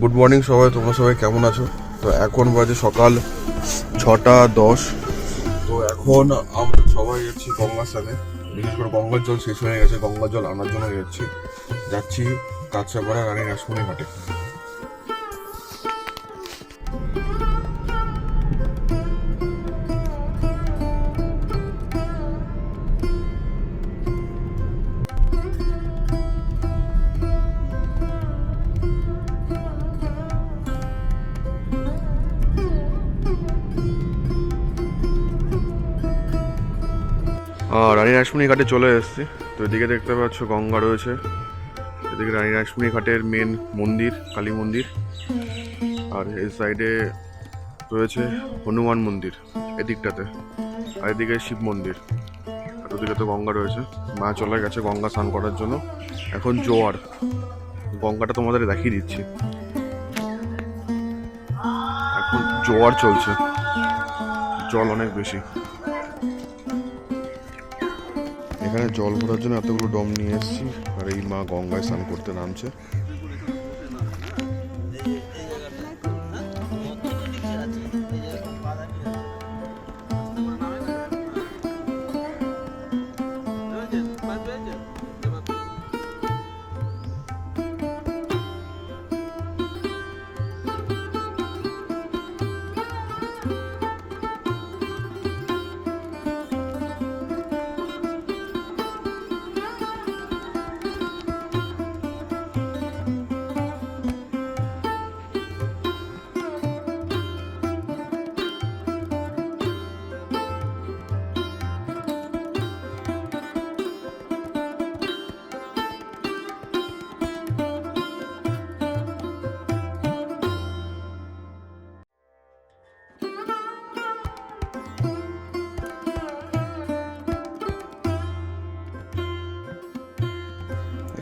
Good morning সবাই, তোমরা সবাই কেমন আছো? তো এখন বাজে সকাল 6:10। তো এখন আমরা সবাই যাচ্ছি গঙ্গার স্থানে। বিশেষ করে গঙ্গার জল শেষ হয়ে গেছে, গঙ্গার জল আনার জন্য যাচ্ছি কাঁচরাপাড়া রানী রাসমণি ঘাটে। রানী রাসমণি ঘাটে চলে এসেছি। তো এদিকে দেখতে পাচ্ছ গঙ্গা রয়েছে, এদিকে রানী রাসমণি ঘাটের মেন মন্দির কালী মন্দির, আর এই সাইডে রয়েছে হনুমান মন্দির এদিকটাতে, আর এদিকে শিব মন্দির, আর ওদিকে তো গঙ্গা রয়েছে। মা চলে গেছে গঙ্গা স্নান করার জন্য। এখন জোয়ার, গঙ্গাটা তোমাদের দেখিয়ে দিচ্ছি। এখন জোয়ার চলছে, জল অনেক বেশি। এখানে জল ভরার জন্য এতগুলো ডম নিয়ে এসেছি, আর এই মা গঙ্গায় স্নান করতে নামছে।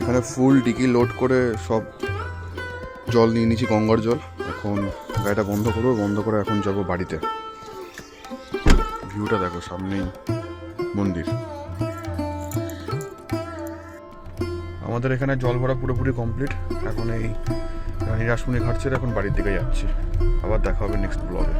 এখানে ফুল ডিকি লোড করে সব জল নিয়ে নিয়েছি, গঙ্গার জল। এখন গাড়িটা বন্ধ করবো, বন্ধ করে এখন যাব বাড়িতে। ভিউটা দেখো, সামনেই মন্দির। আমাদের এখানে জল ভরা পুরোপুরি কমপ্লিট। এখন এই রানী রাসমণি ঘাট ছেড়ে এখন বাড়ির দিকে যাচ্ছি। আবার দেখা হবে নেক্সট ব্লগে।